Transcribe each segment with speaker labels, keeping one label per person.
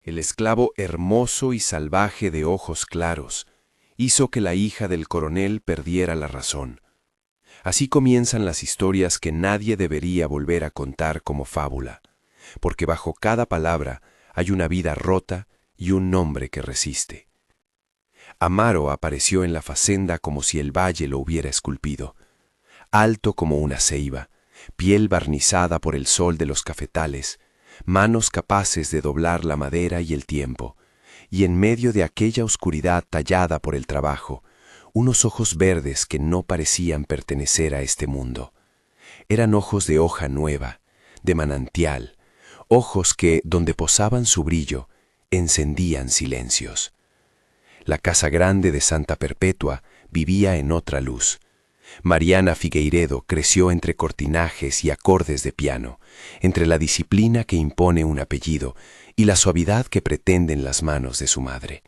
Speaker 1: El esclavo hermoso y salvaje de ojos claros hizo que la hija del coronel perdiera la razón. Así comienzan las historias que nadie debería volver a contar como fábula, porque bajo cada palabra hay una vida rota y un nombre que resiste. Amaro apareció en la facenda como si el valle lo hubiera esculpido, alto como una ceiba, piel barnizada por el sol de los cafetales, manos capaces de doblar la madera y el tiempo, y en medio de aquella oscuridad tallada por el trabajo, unos ojos verdes que no parecían pertenecer a este mundo. Eran ojos de hoja nueva, de manantial, ojos que, donde posaban su brillo, encendían silencios. La casa grande de Santa Perpetua vivía en otra luz. Mariana Figueiredo creció entre cortinajes y acordes de piano, entre la disciplina que impone un apellido y la suavidad que pretenden las manos de su madre.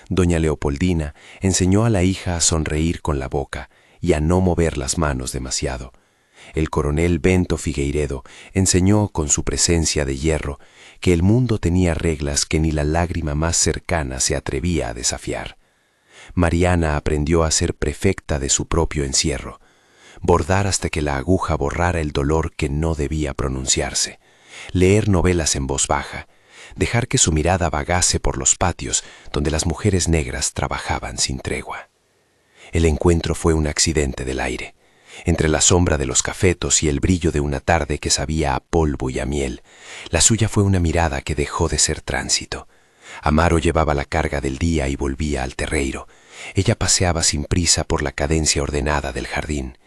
Speaker 1: Doña Leopoldina enseñó a la hija a sonreír con la boca y a no mover las manos demasiado. El coronel Bento Figueiredo enseñó con su presencia de hierro que el mundo tenía reglas que ni la lágrima más cercana se atrevía a desafiar. Mariana aprendió a ser prefecta de su propio encierro, bordar hasta que la aguja borrara el dolor que no debía pronunciarse, leer novelas en voz baja, dejar que su mirada vagase por los patios donde las mujeres negras trabajaban sin tregua. El encuentro fue un accidente del aire. Entre la sombra de los cafetos y el brillo de una tarde que sabía a polvo y a miel, la suya fue una mirada que dejó de ser tránsito. Amaro llevaba la carga del día y volvía al terreiro. Ella paseaba sin prisa por la cadencia ordenada del jardín.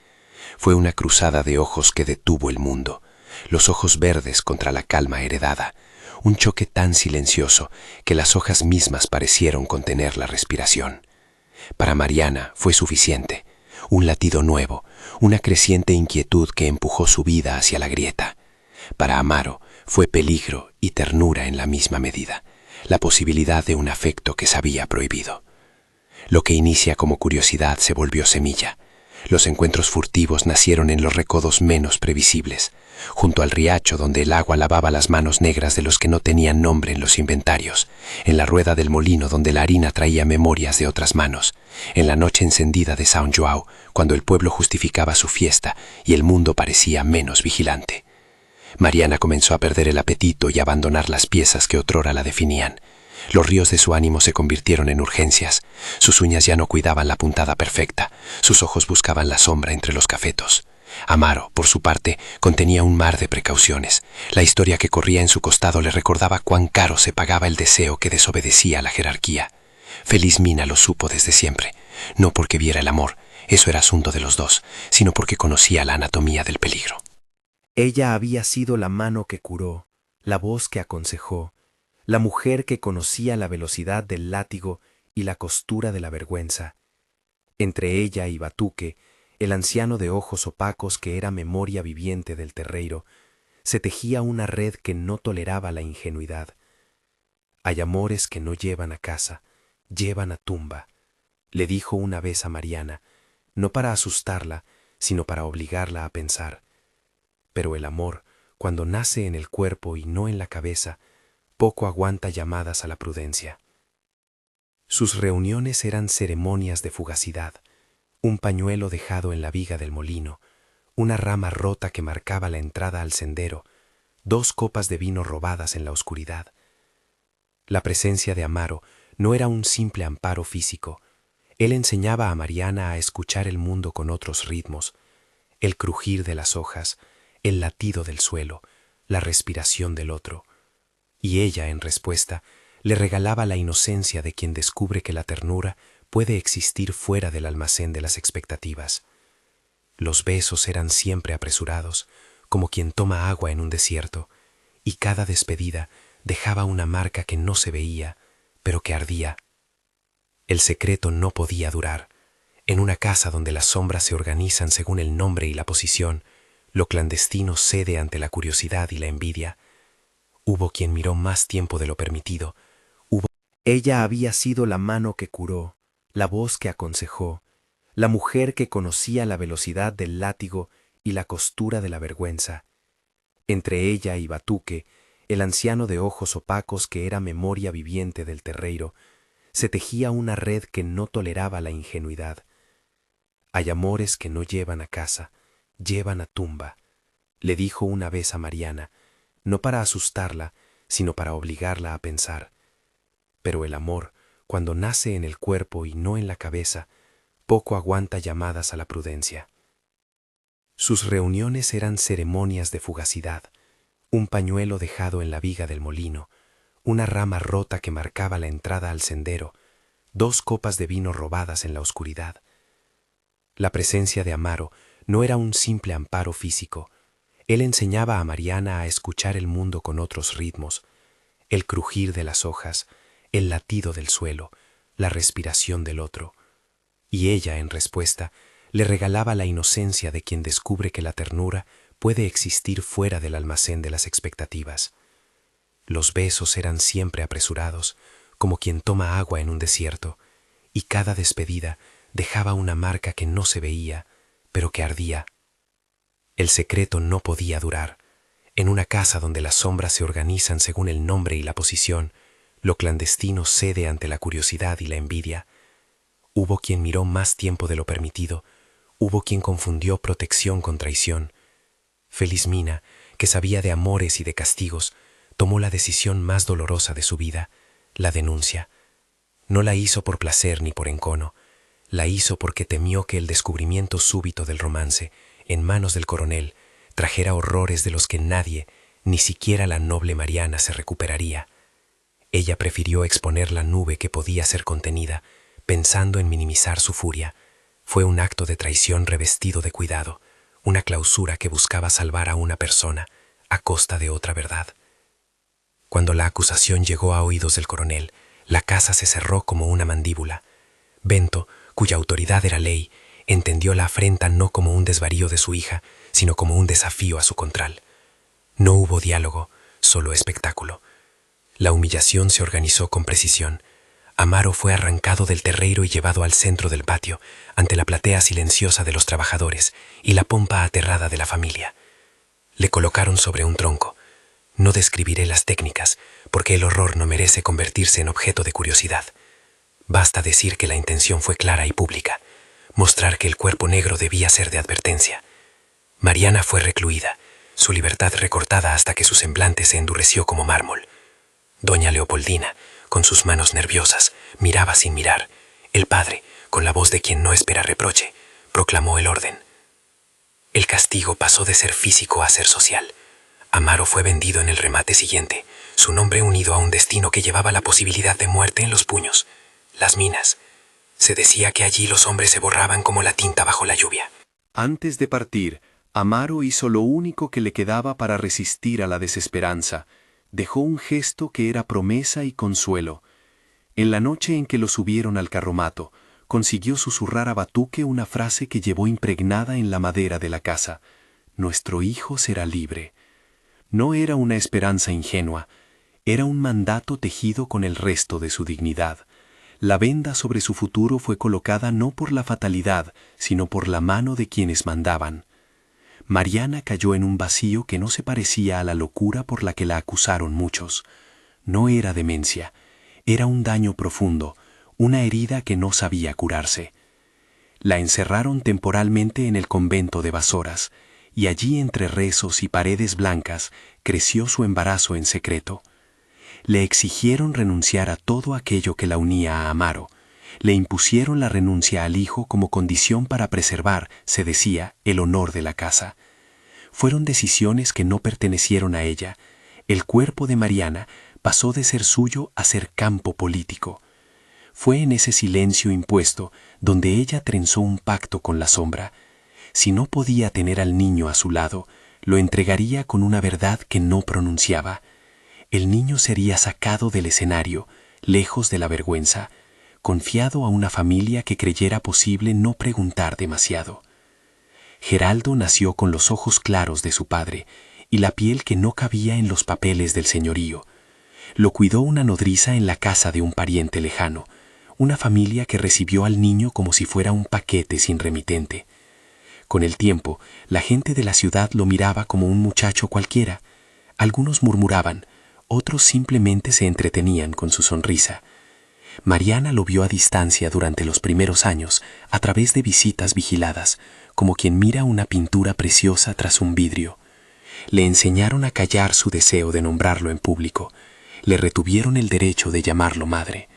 Speaker 1: Fue una cruzada de ojos que detuvo el mundo, los ojos verdes contra la calma heredada, un choque tan silencioso que las hojas mismas parecieron contener la respiración. Para Mariana fue suficiente, un latido nuevo, una creciente inquietud que empujó su vida hacia la grieta. Para Amaro fue peligro y ternura en la misma medida, la posibilidad de un afecto que sabía prohibido. Lo que inicia como curiosidad se volvió semilla. Los encuentros furtivos nacieron en los recodos menos previsibles, junto al riacho donde el agua lavaba las manos negras de los que no tenían nombre en los inventarios, en la rueda del molino donde la harina traía memorias de otras manos, en la noche encendida de São João, cuando el pueblo justificaba su fiesta y el mundo parecía menos vigilante. Mariana comenzó a perder el apetito y a abandonar las piezas que otrora la definían. Los ríos de su ánimo se convirtieron en urgencias. Sus uñas ya no cuidaban la puntada perfecta. Sus ojos buscaban la sombra entre los cafetos. Amaro, por su parte, contenía un mar de precauciones. La historia que corría en su costado le recordaba cuán caro se pagaba el deseo que desobedecía a la jerarquía. Feliz Mina lo supo desde siempre, no porque viera el amor, eso era asunto de los dos, sino porque conocía la anatomía del peligro.
Speaker 2: Ella había sido la mano que curó, la voz que aconsejó, la mujer que conocía la velocidad del látigo y la costura de la vergüenza. Entre ella y Batuque, el anciano de ojos opacos que era memoria viviente del terreiro, se tejía una red que no toleraba la ingenuidad. Hay amores que no llevan a casa, llevan a tumba, le dijo una vez a Mariana, no para asustarla, sino para obligarla a pensar. Pero el amor, cuando nace en el cuerpo y no en la cabeza, poco aguanta llamadas a la prudencia. Sus reuniones eran ceremonias de fugacidad, un pañuelo dejado en la viga del molino, una rama rota que marcaba la entrada al sendero, 2 copas de vino robadas en la oscuridad. La presencia de Amaro no era un simple amparo físico. Él enseñaba a Mariana a escuchar el mundo con otros ritmos, el crujir de las hojas, el latido del suelo, la respiración del otro. Y ella, en respuesta, le regalaba la inocencia de quien descubre que la ternura puede existir fuera del almacén de las expectativas. Los besos eran siempre apresurados, como quien toma agua en un desierto, y cada despedida dejaba una marca que no se veía, pero que ardía. El secreto no podía durar. En una casa donde las sombras se organizan según el nombre y la posición, lo clandestino cede ante la curiosidad y la envidia. Hubo quien miró más tiempo de lo permitido. Ella había sido la mano que curó, la voz que aconsejó, la mujer que conocía la velocidad del látigo y la costura de la vergüenza. Entre ella y Batuque, el anciano de ojos opacos que era memoria viviente del terreiro, se tejía una red que no toleraba la ingenuidad. Hay amores que no llevan a casa, llevan a tumba, le dijo una vez a Mariana, no para asustarla, sino para obligarla a pensar. Pero el amor, cuando nace en el cuerpo y no en la cabeza, poco aguanta llamadas a la prudencia. Sus reuniones eran ceremonias de fugacidad, un pañuelo dejado en la viga del molino, una rama rota que marcaba la entrada al sendero, 2 copas de vino robadas en la oscuridad. La presencia de Amaro no era un simple amparo físico. Él enseñaba a Mariana a escuchar el mundo con otros ritmos, el crujir de las hojas, el latido del suelo, la respiración del otro. Y ella, en respuesta, le regalaba la inocencia de quien descubre que la ternura puede existir fuera del almacén de las expectativas. Los besos eran siempre apresurados, como quien toma agua en un desierto, y cada despedida dejaba una marca que no se veía, pero que ardía. El secreto no podía durar. En una casa donde las sombras se organizan según el nombre y la posición, lo clandestino cede ante la curiosidad y la envidia. Hubo quien miró más tiempo de lo permitido, hubo quien confundió protección con traición. Felizmina, que sabía de amores y de castigos, tomó la decisión más dolorosa de su vida, la denuncia. No la hizo por placer ni por encono, la hizo porque temió que el descubrimiento súbito del romance, en manos del coronel, trajera horrores de los que nadie, ni siquiera la noble Mariana, se recuperaría. Ella prefirió exponer la nube que podía ser contenida, pensando en minimizar su furia. Fue un acto de traición revestido de cuidado, una clausura que buscaba salvar a una persona a costa de otra verdad. Cuando la acusación llegó a oídos del coronel, la casa se cerró como una mandíbula. Bento, cuya autoridad era ley, entendió la afrenta no como un desvarío de su hija, sino como un desafío a su contral. No hubo diálogo, solo espectáculo. La humillación se organizó con precisión. Amaro fue arrancado del terreiro y llevado al centro del patio, ante la platea silenciosa de los trabajadores y la pompa aterrada de la familia. Le colocaron sobre un tronco. No describiré las técnicas, porque el horror no merece convertirse en objeto de curiosidad. Basta decir que la intención fue clara y pública, mostrar que el cuerpo negro debía ser de advertencia. Mariana fue recluida, su libertad recortada hasta que su semblante se endureció como mármol. Doña Leopoldina, con sus manos nerviosas, miraba sin mirar. El padre, con la voz de quien no espera reproche, proclamó el orden. El castigo pasó de ser físico a ser social. Amaro fue vendido en el remate siguiente, su nombre unido a un destino que llevaba la posibilidad de muerte en los puños, las minas. Se decía que allí los hombres se borraban como la tinta bajo la lluvia.
Speaker 1: Antes de partir, Amaro hizo lo único que le quedaba para resistir a la desesperanza. Dejó un gesto que era promesa y consuelo. En la noche en que lo subieron al carromato, consiguió susurrar a Batuque una frase que llevó impregnada en la madera de la casa: «Nuestro hijo será libre». No era una esperanza ingenua, era un mandato tejido con el resto de su dignidad. La venda sobre su futuro fue colocada no por la fatalidad, sino por la mano de quienes mandaban. Mariana cayó en un vacío que no se parecía a la locura por la que la acusaron muchos. No era demencia, era un daño profundo, una herida que no sabía curarse. La encerraron temporalmente en el convento de Basoras, y allí entre rezos y paredes blancas creció su embarazo en secreto. Le exigieron renunciar a todo aquello que la unía a Amaro. Le impusieron la renuncia al hijo como condición para preservar, se decía, el honor de la casa. Fueron decisiones que no pertenecieron a ella. El cuerpo de Mariana pasó de ser suyo a ser campo político. Fue en ese silencio impuesto donde ella trenzó un pacto con la sombra. Si no podía tener al niño a su lado, lo entregaría con una verdad que no pronunciaba. El niño sería sacado del escenario, lejos de la vergüenza, confiado a una familia que creyera posible no preguntar demasiado. Geraldo nació con los ojos claros de su padre y la piel que no cabía en los papeles del señorío. Lo cuidó una nodriza en la casa de un pariente lejano, una familia que recibió al niño como si fuera un paquete sin remitente. Con el tiempo, la gente de la ciudad lo miraba como un muchacho cualquiera. Algunos murmuraban:
Speaker 2: otros simplemente se entretenían con su sonrisa. Mariana lo vio a distancia durante los primeros años, a través de visitas vigiladas, como quien mira una pintura preciosa tras un vidrio. Le enseñaron a callar su deseo de nombrarlo en público. Le retuvieron el derecho de llamarlo madre.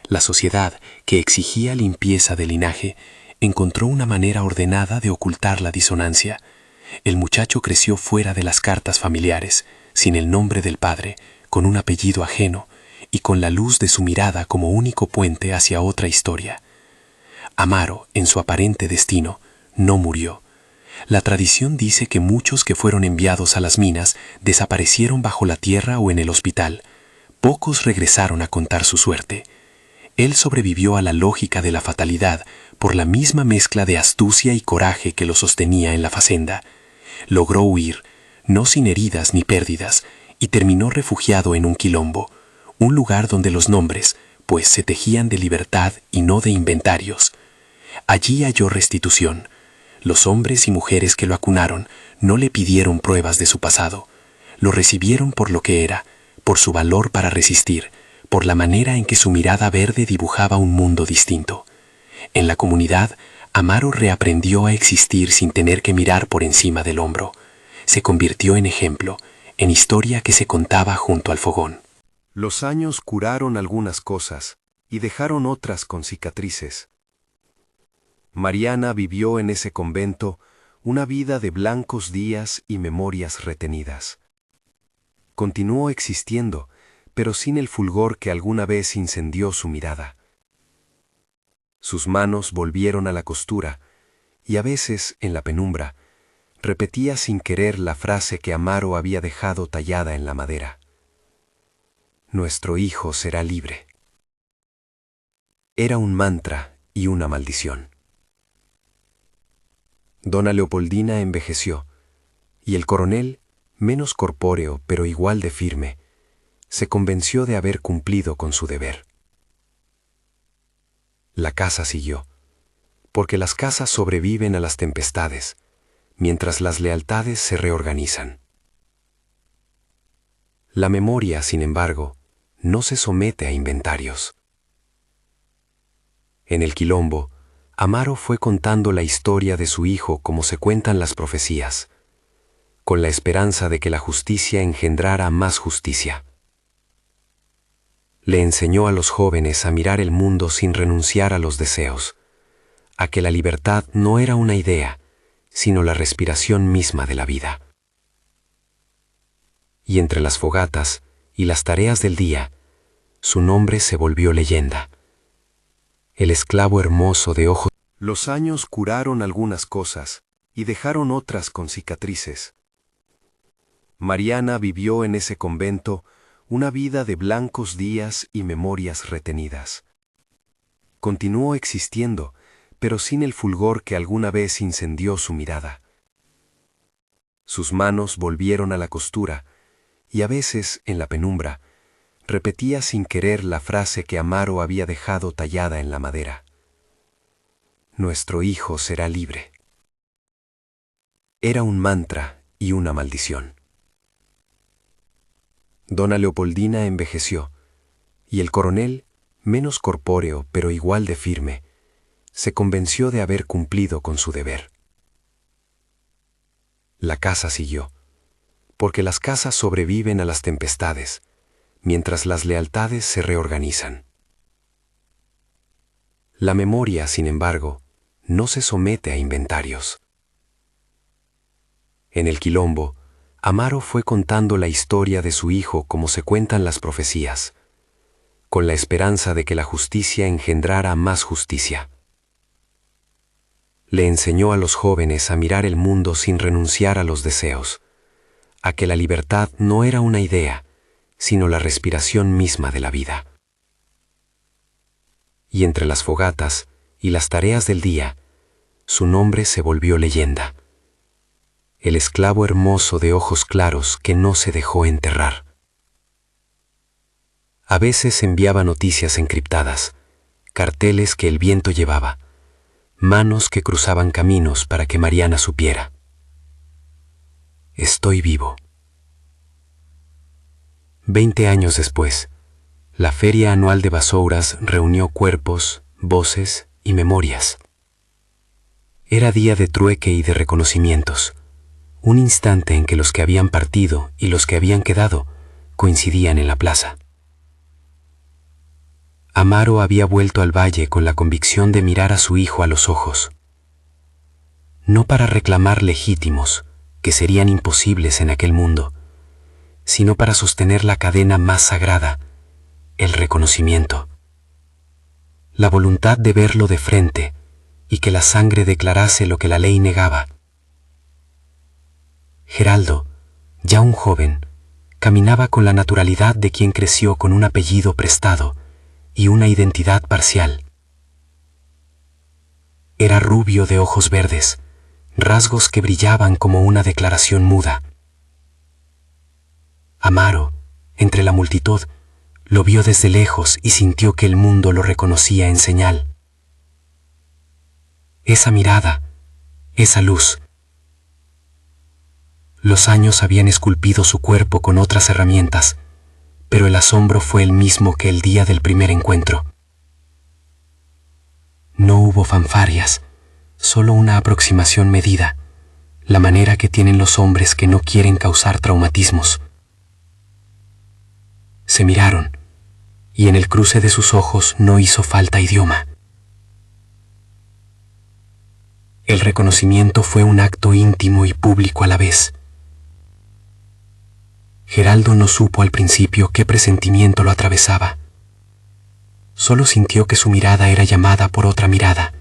Speaker 2: La sociedad, que exigía limpieza de linaje, encontró una manera ordenada de ocultar la disonancia. El muchacho creció fuera de las cartas familiares, sin el nombre del padre, con un apellido ajeno, y con la luz de su mirada como único puente hacia otra historia. Amaro, en su aparente destino, no murió. La tradición dice que muchos que fueron enviados a las minas desaparecieron bajo la tierra o en el hospital. Pocos regresaron a contar su suerte. Él sobrevivió a la lógica de la fatalidad por la misma mezcla de astucia y coraje que lo sostenía en la facenda. Logró huir, no sin heridas ni pérdidas, y terminó refugiado en un quilombo, un lugar donde los nombres, pues se tejían de libertad y no de inventarios. Allí halló restitución. Los hombres y mujeres que lo acunaron no le pidieron pruebas de su pasado. Lo recibieron por lo que era, por su valor para resistir, por la manera en que su mirada verde dibujaba un mundo distinto. En la comunidad, Amaro reaprendió a existir sin tener que mirar por encima del hombro. Se convirtió en ejemplo, en historia que se contaba junto al fogón.
Speaker 1: Los años curaron algunas cosas y dejaron otras con cicatrices. Mariana vivió en ese convento una vida de blancos días y memorias retenidas. Continuó existiendo, pero sin el fulgor que alguna vez incendió su mirada. Sus manos volvieron a la costura, y a veces, en la penumbra, repetía sin querer la frase que Amaro había dejado tallada en la madera. Nuestro hijo será libre. Era un mantra y una maldición. Dona Leopoldina envejeció, y el coronel, menos corpóreo pero igual de firme, se convenció de haber cumplido con su deber. La casa siguió, porque las casas sobreviven a las tempestades, mientras las lealtades se reorganizan. La memoria, sin embargo, no se somete a inventarios. En el quilombo, Amaro fue contando la historia de su hijo como se cuentan las profecías, con la esperanza de que la justicia engendrara más justicia. Le enseñó a los jóvenes a mirar el mundo sin renunciar a los deseos, a que la libertad no era una idea, sino la respiración misma de la vida. Y entre las fogatas y las tareas del día, su nombre se volvió leyenda. El esclavo hermoso de ojos. Los años curaron algunas cosas y dejaron otras con cicatrices. Mariana vivió en ese convento una vida de blancos días y memorias retenidas. Continuó existiendo, pero sin el fulgor que alguna vez incendió su mirada. Sus manos volvieron a la costura, y a veces, en la penumbra, repetía sin querer la frase que Amaro había dejado tallada en la madera. Nuestro hijo será libre. Era un mantra y una maldición. Dona Leopoldina envejeció, y el coronel, menos corpóreo pero igual de firme, se convenció de haber cumplido con su deber. La casa siguió, porque las casas sobreviven a las tempestades, mientras las lealtades se reorganizan. La memoria, sin embargo, no se somete a inventarios. En el quilombo, Amaro fue contando la historia de su hijo como se cuentan las profecías, con la esperanza de que la justicia engendrara más justicia. Le enseñó a los jóvenes a mirar el mundo sin renunciar a los deseos, a que la libertad no era una idea, sino la respiración misma de la vida. Y entre las fogatas y las tareas del día, su nombre se volvió leyenda. El esclavo hermoso de ojos claros que no se dejó enterrar. A veces enviaba noticias encriptadas, carteles que el viento llevaba, manos que cruzaban caminos para que Mariana supiera. Estoy vivo.
Speaker 3: 20 años después, la Feria Anual de Basouras reunió cuerpos, voces y memorias. Era día de trueque y de reconocimientos, un instante en que los que habían partido y los que habían quedado coincidían en la plaza. Amaro había vuelto al valle con la convicción de mirar a su hijo a los ojos, no para reclamar legítimos, que serían imposibles en aquel mundo, sino para sostener la cadena más sagrada, el reconocimiento. La voluntad de verlo de frente y que la sangre declarase lo que la ley negaba. Geraldo, ya un joven, caminaba con la naturalidad de quien creció con un apellido prestado y una identidad parcial. Era rubio de ojos verdes, rasgos que brillaban como una declaración muda. Amaro, entre la multitud, lo vio desde lejos y sintió que el mundo lo reconocía en señal. Esa mirada, esa luz. Los años habían esculpido su cuerpo con otras herramientas, pero el asombro fue el mismo que el día del primer encuentro. No hubo fanfarrias, solo una aproximación medida, la manera que tienen los hombres que no quieren causar traumatismos. Se miraron, y en el cruce de sus ojos no hizo falta idioma. El reconocimiento fue un acto íntimo y público a la vez. Geraldo no supo al principio qué presentimiento lo atravesaba. Solo sintió que su mirada era llamada por otra mirada.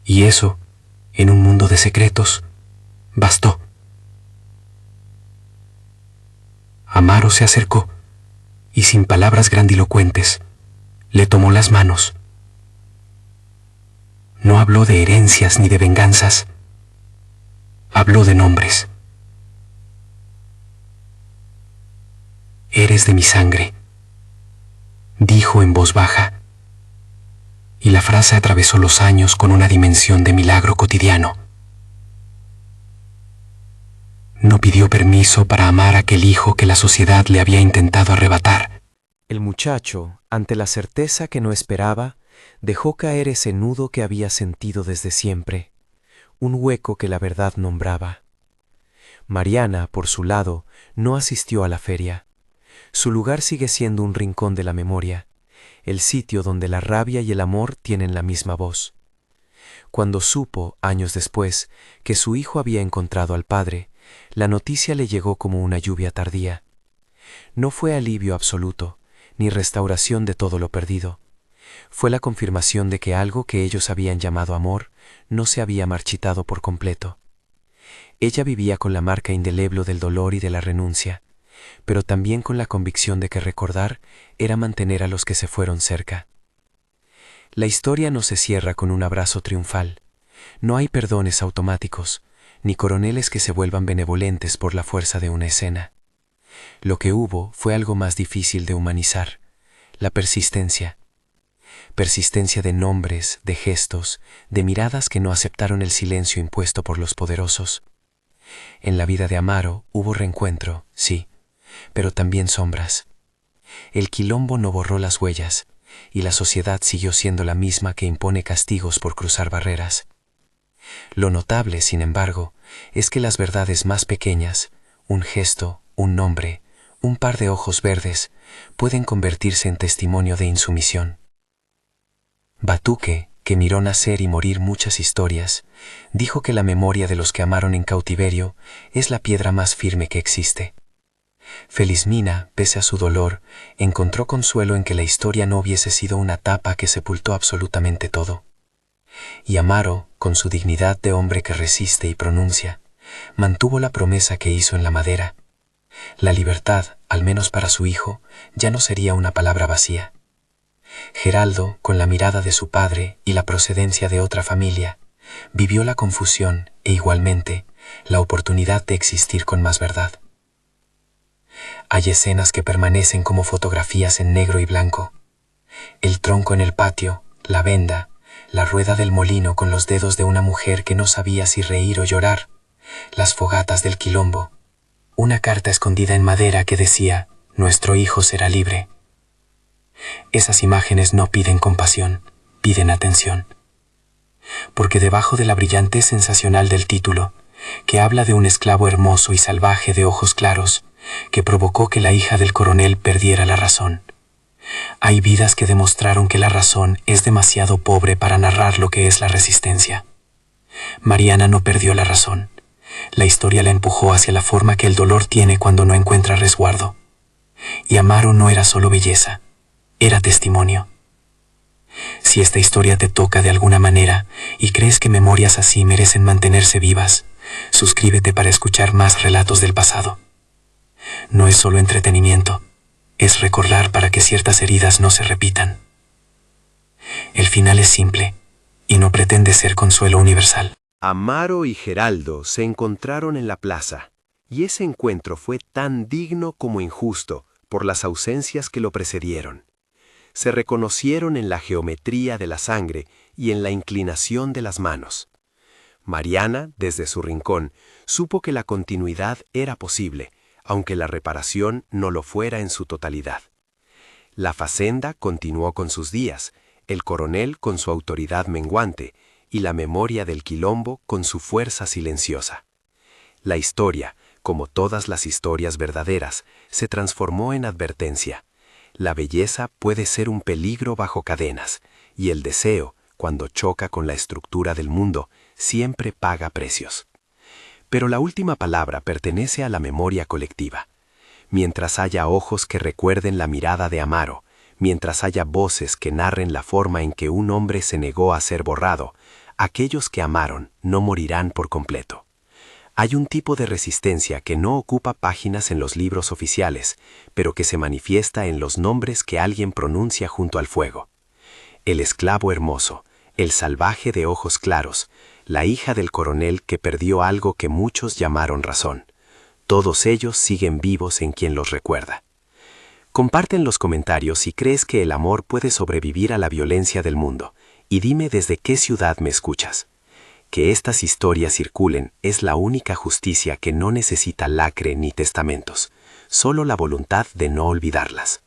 Speaker 3: Y eso, en un mundo de secretos, bastó. Amaro se acercó y sin palabras grandilocuentes, le tomó las manos. No habló de herencias ni de venganzas, habló de nombres. Eres de mi sangre, dijo en voz baja, y la frase atravesó los años con una dimensión de milagro cotidiano. No pidió permiso para amar a aquel hijo que la sociedad le había intentado arrebatar.
Speaker 2: El muchacho, ante la certeza que no esperaba, dejó caer ese nudo que había sentido desde siempre, un hueco que la verdad nombraba. Mariana, por su lado, no asistió a la feria. Su lugar sigue siendo un rincón de la memoria, el sitio donde la rabia y el amor tienen la misma voz. Cuando supo, años después, que su hijo había encontrado al padre, la noticia le llegó como una lluvia tardía. No fue alivio absoluto, ni restauración de todo lo perdido. Fue la confirmación de que algo que ellos habían llamado amor no se había marchitado por completo. Ella vivía con la marca indeleble del dolor y de la renuncia, pero también con la convicción de que recordar era mantener a los que se fueron cerca. La historia no se cierra con un abrazo triunfal. No hay perdones automáticos, ni coroneles que se vuelvan benevolentes por la fuerza de una escena. Lo que hubo fue algo más difícil de humanizar, la persistencia. Persistencia de nombres, de gestos, de miradas que no aceptaron el silencio impuesto por los poderosos. En la vida de Amaro hubo reencuentro, sí, pero también sombras. El quilombo no borró las huellas, y la sociedad siguió siendo la misma que impone castigos por cruzar barreras. Lo notable, sin embargo, es que las verdades más pequeñas, un gesto, un nombre, un par de ojos verdes, pueden convertirse en testimonio de insumisión. Batuque, que miró nacer y morir muchas historias, dijo que la memoria de los que amaron en cautiverio es la piedra más firme que existe. Felizmina, pese a su dolor, encontró consuelo en que la historia no hubiese sido una tapa que sepultó absolutamente todo. Y Amaro, con su dignidad de hombre que resiste y pronuncia, mantuvo la promesa que hizo en la madera. La libertad, al menos para su hijo, ya no sería una palabra vacía. Geraldo, con la mirada de su padre y la procedencia de otra familia, vivió la confusión e igualmente la oportunidad de existir con más verdad. Hay escenas que permanecen como fotografías en negro y blanco. El tronco en el patio, la venda, la rueda del molino con los dedos de una mujer que no sabía si reír o llorar, las fogatas del quilombo,
Speaker 3: una carta escondida en madera que decía, «Nuestro hijo será libre». Esas imágenes no piden compasión, piden atención. Porque debajo de la brillantez sensacional del título, que habla de un esclavo hermoso y salvaje de ojos claros, que provocó que la hija del coronel perdiera la razón, hay vidas que demostraron que la razón es demasiado pobre para narrar lo que es la resistencia. Mariana no perdió la razón. La historia la empujó hacia la forma que el dolor tiene cuando no encuentra resguardo. Y Amaro no era solo belleza, era testimonio. Si esta historia te toca de alguna manera y crees que memorias así merecen mantenerse vivas, suscríbete para escuchar más relatos del pasado. No es solo entretenimiento, es recordar para que ciertas heridas no se repitan. El final es simple y no pretende ser consuelo universal.
Speaker 1: Amaro y Geraldo se encontraron en la plaza, y ese encuentro fue tan digno como injusto por las ausencias que lo precedieron. Se reconocieron en la geometría de la sangre y en la inclinación de las manos. Mariana, desde su rincón, supo que la continuidad era posible, aunque la reparación no lo fuera en su totalidad. La facenda continuó con sus días, el coronel con su autoridad menguante, y la memoria del quilombo con su fuerza silenciosa. La historia, como todas las historias verdaderas, se transformó en advertencia. La belleza puede ser un peligro bajo cadenas, y el deseo, cuando choca con la estructura del mundo, siempre paga precios. Pero la última palabra pertenece a la memoria colectiva. Mientras haya ojos que recuerden la mirada de Amaro, mientras haya voces que narren la forma en que un hombre se negó a ser borrado, aquellos que amaron no morirán por completo. Hay un tipo de resistencia que no ocupa páginas en los libros oficiales, pero que se manifiesta en los nombres que alguien pronuncia junto al fuego. El esclavo hermoso, el salvaje de ojos claros, la hija del coronel que perdió algo que muchos llamaron razón. Todos ellos siguen vivos en quien los recuerda. Comparte en los comentarios si crees que el amor puede sobrevivir a la violencia del mundo, y dime desde qué ciudad me escuchas. Que estas historias circulen es la única justicia que no necesita lacre ni testamentos, solo la voluntad de no olvidarlas.